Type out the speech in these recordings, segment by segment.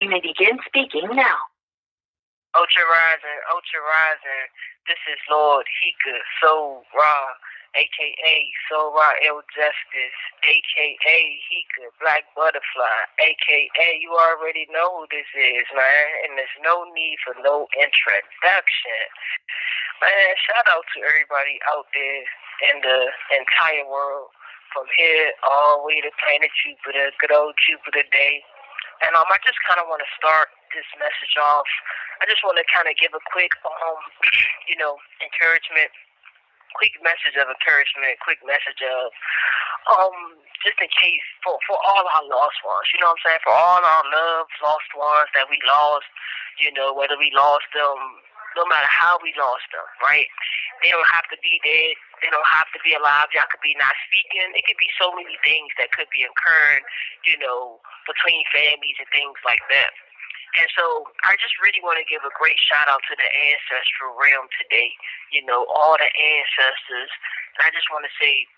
may begin speaking now. Ultra Rising, this is Lord Heka, aka solraeljustice, aka Heka-blac butterfly, aka you already know who this is, man, and there's no need for no introduction. Man, shout out to everybody out there in the entire world, from here all the way to planet Jupiter, good old Jupiter day. And I just kind of want to start this message off. I just want to kind of give a quick, encouragement, quick message of encouragement, quick message of, just in case, for all our lost ones, you know what I'm saying? For all our loved lost ones that we lost, whether we lost them, no matter how we lost them, right? They don't have to be dead. They don't have to be alive. Y'all could be not speaking. It could be so many things that could be occurring, between families and things like that. And so I just really want to give a great shout out to the ancestral realm today, all the ancestors. And I just want to say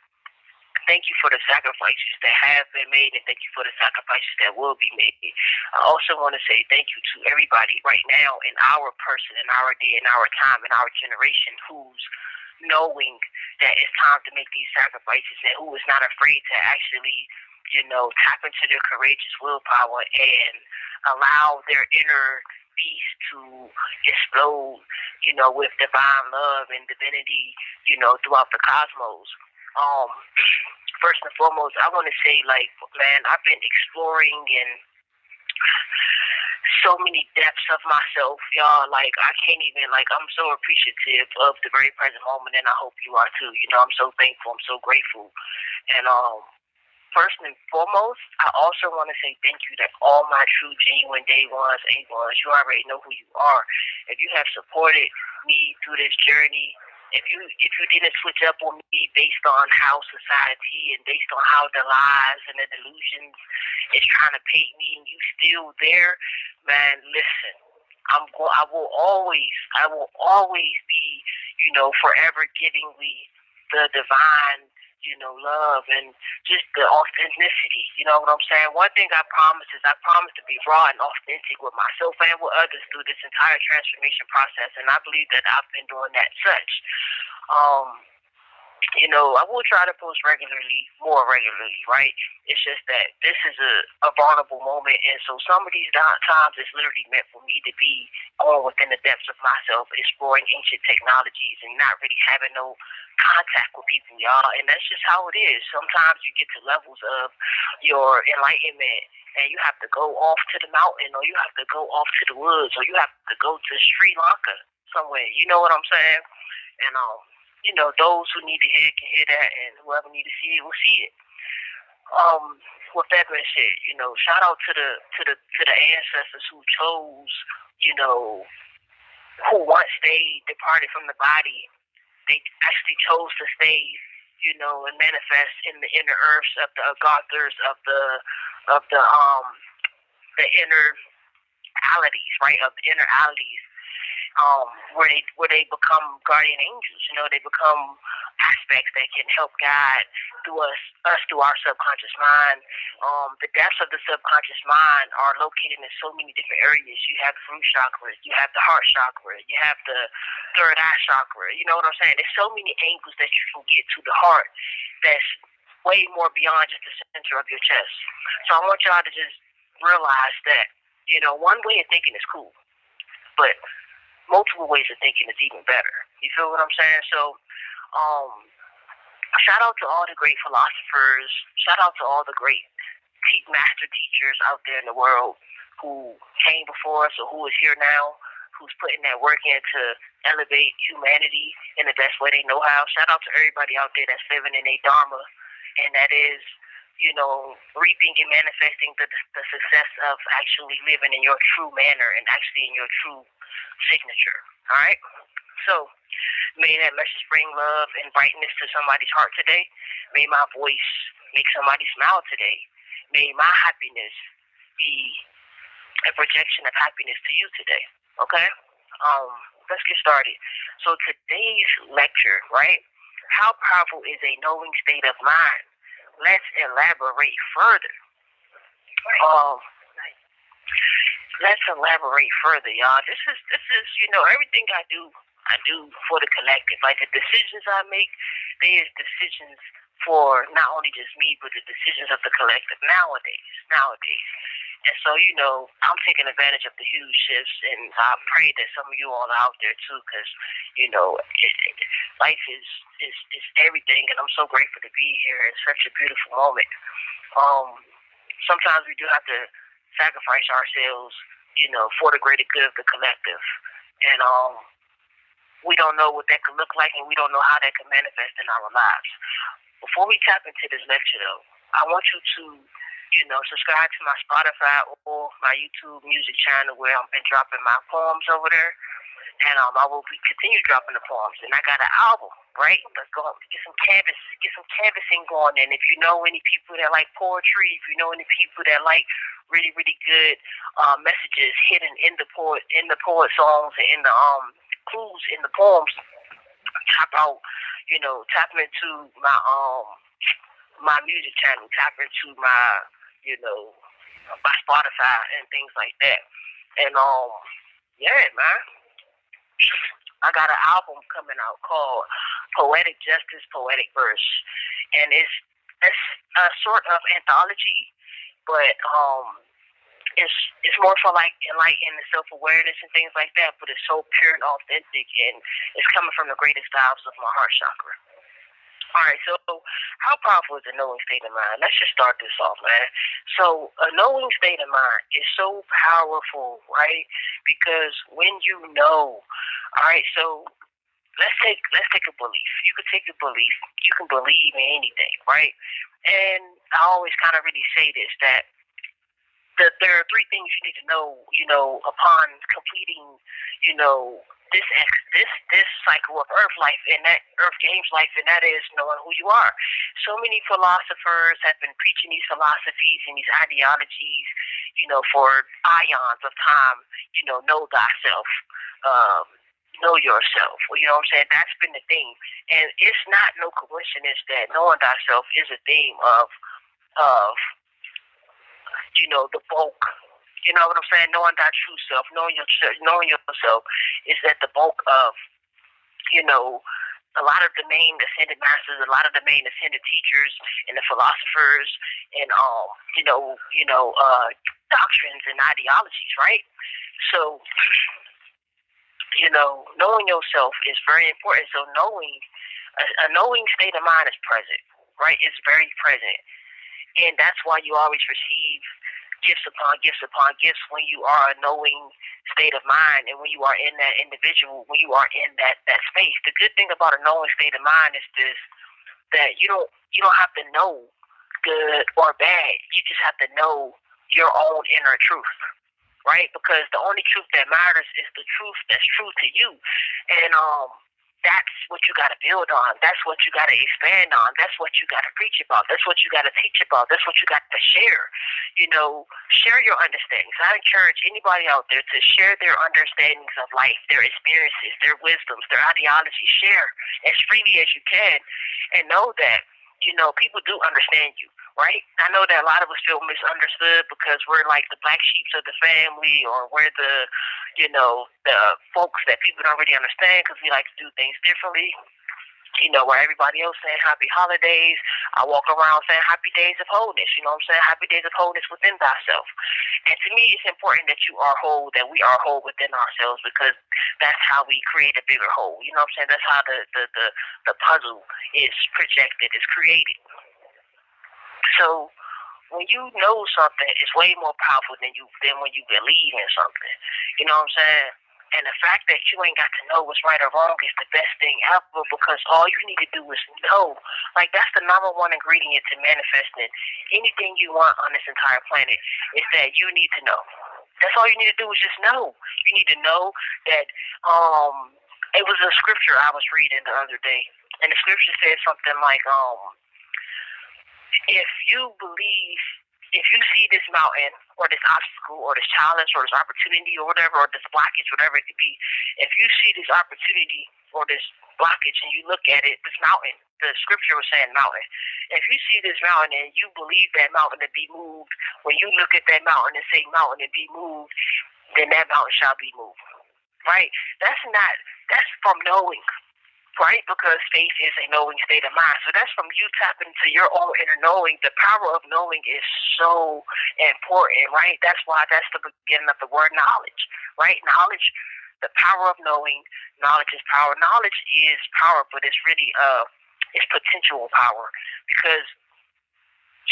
thank you for the sacrifices that have been made, and thank you for the sacrifices that will be made. I also want to say thank you to everybody right now in our person, in our day, in our time, in our generation, who's knowing that it's time to make these sacrifices, and who is not afraid to actually, tap into their courageous willpower and allow their inner beast to explode, with divine love and divinity, throughout the cosmos. First and foremost, I want to say, man, I've been exploring in so many depths of myself, y'all. I can't even, I'm so appreciative of the very present moment, and I hope you are too. I'm so thankful, I'm so grateful. And, first and foremost, I also want to say thank you to all my true, genuine day ones, A1s. You already know who you are. If you have supported me through this journey, if you didn't switch up on me based on how society and based on how the lies and the delusions is trying to paint me, and you still there, man, listen. I will always be, forever giving the divine, love and just the authenticity. You know what I'm saying? One thing I promise is I promise to be raw and authentic with myself and with others through this entire transformation process, and I believe that I've been doing that such. I will try to post more regularly, right? It's just that this is a vulnerable moment, and so some of these times it's literally meant for me to be going within the depths of myself, exploring ancient technologies and not really having no contact with people, y'all. And that's just how it is. Sometimes you get to levels of your enlightenment and you have to go off to the mountain, or you have to go off to the woods, or you have to go to Sri Lanka somewhere. You know what I'm saying? And those who need to hear it can hear that, and whoever need to see it will see it. With that being said, shout out to the ancestors who chose, who once they departed from the body, they actually chose to stay, and manifest in the inner earths of the Agathars, of the inner alities, right? Of the inner alities. Where they become guardian angels, they become aspects that can help guide us through our subconscious mind. The depths of the subconscious mind are located in so many different areas. You have the root chakra, you have the heart chakra, you have the third eye chakra. You know what I'm saying? There's so many angles that you can get to the heart that's way more beyond just the center of your chest. So I want y'all to just realize that, one way of thinking is cool, but multiple ways of thinking is even better. You feel what I'm saying? So, shout out to all the great philosophers. Shout out to all the great master teachers out there in the world who came before us or who is here now, who's putting that work in to elevate humanity in the best way they know how. Shout out to everybody out there that's living in a dharma, and that is, reaping and manifesting the success of actually living in your true manner and actually in your true signature. All right? So, may that message bring love and brightness to somebody's heart today. May my voice make somebody smile today. May my happiness be a projection of happiness to you today. Okay? Let's get started. So today's lecture, right? How powerful is a knowing state of mind? Let's elaborate further. let's elaborate further, y'all. This is everything I do for the collective. Like the decisions I make, there's decisions for not only just me, but the decisions of the collective nowadays. And so, I'm taking advantage of the huge shifts, and I pray that some of you all are out there too, because, life is everything, and I'm so grateful to be here. It's such a beautiful moment. Sometimes we do have to sacrifice ourselves, for the greater good of the collective. And we don't know what that could look like, and we don't know how that could manifest in our lives. Before we tap into this lecture, though, I want you to, subscribe to my Spotify or my YouTube music channel where I've been dropping my poems over there. And I will continue dropping the poems. And I got an album, right? Let's go get some canvassing going. And if you know any people that like poetry, if you know any people that like really, really good messages hidden in the poet songs and in the clues in the poems, tap into my music channel, tap into my my Spotify and things like that. And yeah, man. I got an album coming out called Poetic Justice, Poetic Verse. And it's a sort of anthology, but it's more for like enlightenment and self-awareness and things like that, but it's so pure and authentic, and it's coming from the greatest dives of my heart chakra. All right, so how powerful is a knowing state of mind? Let's just start this off, man. So a knowing state of mind is so powerful, right? Because when you know, all right, so let's take a belief. You could take a belief. You can believe in anything, right? And I always kind of really say this, that there are three things you need to know, upon completing, this cycle of Earth life and that Earth Games life, and that is knowing who you are. So many philosophers have been preaching these philosophies and these ideologies, for ions of time. Know thyself, know yourself. Well, you know what I'm saying? That's been the theme, and it's not no coincidence that knowing thyself is a theme of the bulk. You know what I'm saying? Knowing thy true self, knowing yourself is at the bulk of, a lot of the main ascended masters, a lot of the main ascended teachers and the philosophers and doctrines and ideologies, right? So, knowing yourself is very important. So a knowing state of mind is present, right? It's very present. And that's why you always receive gifts upon gifts upon gifts when you are a knowing state of mind, and when you are in that individual, when you are in that space. The good thing about a knowing state of mind is this, that you don't have to know good or bad. You just have to know your own inner truth, right? Because the only truth that matters is the truth that's true to you. And that's what you got to build on. That's what you got to expand on. That's what you got to preach about. That's what you got to teach about. That's what you got to share. Share your understandings. I encourage anybody out there to share their understandings of life, their experiences, their wisdoms, their ideology. Share as freely as you can, and know that, people do understand you, right? I know that a lot of us feel misunderstood because we're like the black sheep of the family, or we're the folks that people don't really understand because we like to do things differently. Where everybody else saying happy holidays, I walk around saying happy days of wholeness. You know what I'm saying? Happy days of wholeness within thyself. And to me, it's important that you are whole, that we are whole within ourselves, because that's how we create a bigger whole. You know what I'm saying? That's how the puzzle is projected, is created. So when you know something, it's way more powerful than when you believe in something. You know what I'm saying? And the fact that you ain't got to know what's right or wrong is the best thing ever, because all you need to do is know. Like, that's the number one ingredient to manifesting anything you want on this entire planet, is that you need to know. That's all you need to do, is just know. You need to know that it was a scripture I was reading the other day, and the scripture said something like, if you see this mountain or this obstacle or this challenge or this opportunity or whatever, or this blockage, whatever it could be, if you see this opportunity or this blockage and you look at it, this mountain, the scripture was saying mountain. If you see this mountain and you believe that mountain to be moved, when you look at that mountain and say mountain and be moved, then that mountain shall be moved. Right? That's from knowing. Right? Because faith is a knowing state of mind. So that's from you tapping into your own inner knowing. The power of knowing is so important, right? That's why that's the beginning of the word knowledge, right? Knowledge, the power of knowing. Knowledge is power. Knowledge is power, but it's really it's potential power, because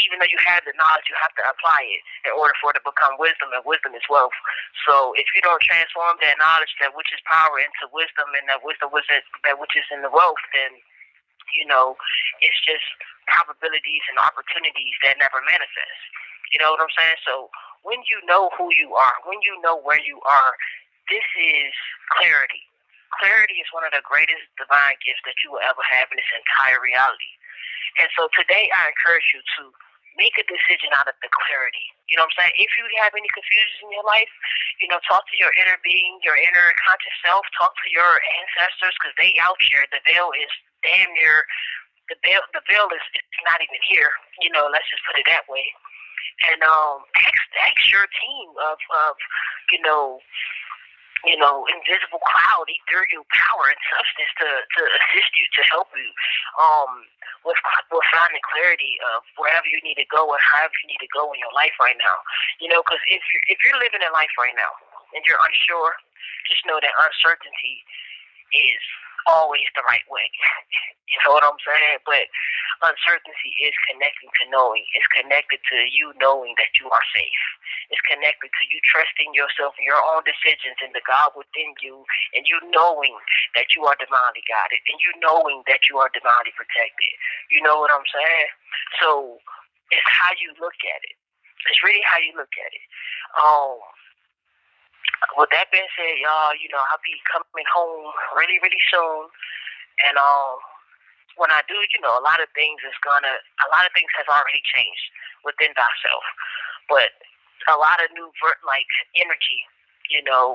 even though you have the knowledge, you have to apply it in order for it to become wisdom, and wisdom is wealth. So if you don't transform that knowledge, that which is power, into wisdom, and that wisdom that which is in the wealth, then, it's just probabilities and opportunities that never manifest. You know what I'm saying? So when you know who you are, when you know where you are, this is clarity. Clarity is one of the greatest divine gifts that you will ever have in this entire reality. And so today I encourage you to make a decision out of the clarity. You know what I'm saying? If you have any confusion in your life, talk to your inner being, your inner conscious self, talk to your ancestors, because they out here. The veil is damn near, the veil is not even here. Let's just put it that way. And ask your team of invisible cloud, ethereal power and substance to assist you, to help you with finding clarity of wherever you need to go and however you need to go in your life right now. Because if you're living in life right now and you're unsure, just know that uncertainty is always the right way. You know what I'm saying? But uncertainty is connecting to knowing. It's connected to you knowing that you are safe. It's connected to you trusting yourself and your own decisions and the God within you, and you knowing that you are divinely guided, and you knowing that you are divinely protected. You know what I'm saying? So it's how you look at it. It's really how you look at it. With that being said, y'all, I'll be coming home really, really soon. And when I do, a lot of things has already changed within thyself. But a lot of new energy,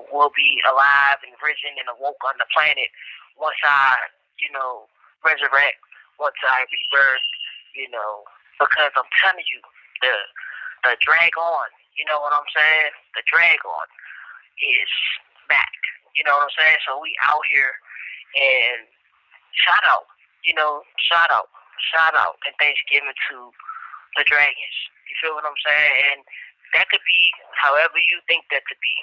will be alive and risen and awoke on the planet once I, resurrect, once I rebirth, because I'm telling you, the drag on, you know what I'm saying? The drag on is back. You know what I'm saying? So we out here, and shout out and Thanksgiving to the dragons. You feel what I'm saying? And that could be however you think that to be,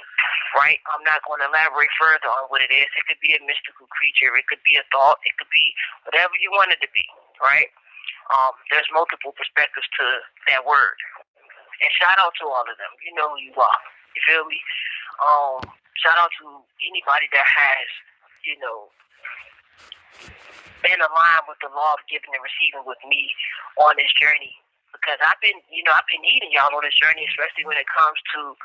right? I'm not going to elaborate further on what it is. It could be a mystical creature. It could be a thought. It could be whatever you want it to be, right? There's multiple perspectives to that word. And shout out to all of them. You know who you are. You feel me? Shout out to anybody that has, been aligned with the law of giving and receiving with me on this journey. Because I've been needing y'all on this journey, especially when it comes to,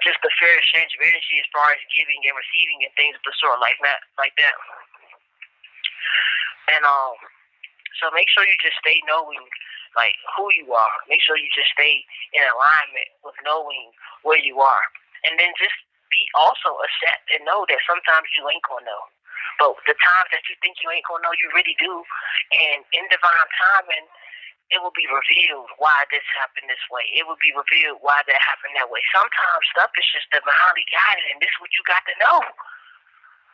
just the fair exchange of energy as far as giving and receiving and things of the sort like that. And so make sure you just stay knowing who you are. Make sure you just stay in alignment with knowing where you are. And then just be also accept and know that sometimes you ain't gonna know. But the times that you think you ain't gonna know, you really do. And in divine timing, it will be revealed why this happened this way. It will be revealed why that happened that way. Sometimes stuff is just divinely guided, and this is what you got to know.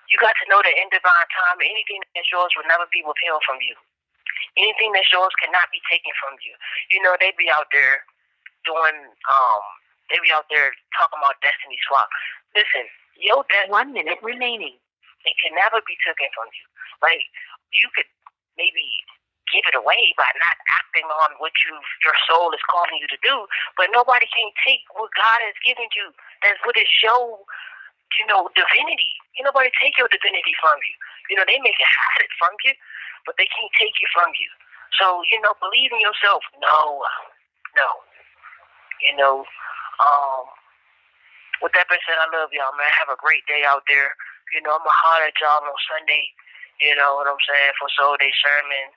You got to know that in divine time, anything that's yours will never be withheld from you. Anything that's yours cannot be taken from you. They be out there doing, they be out there talking about destiny swap. Listen, 1 minute remaining. It can never be taken from you. You could maybe give it away by not acting on what your soul is calling you to do, but nobody can take what God has given you. That's what is your, divinity. Can nobody take your divinity from you? They may hide it from you, but they can't take it from you. So, believe in yourself. No. With that being said, I love y'all, man. Have a great day out there. I'm going to holler at y'all on Sunday. You know what I'm saying? For Soul Day sermon.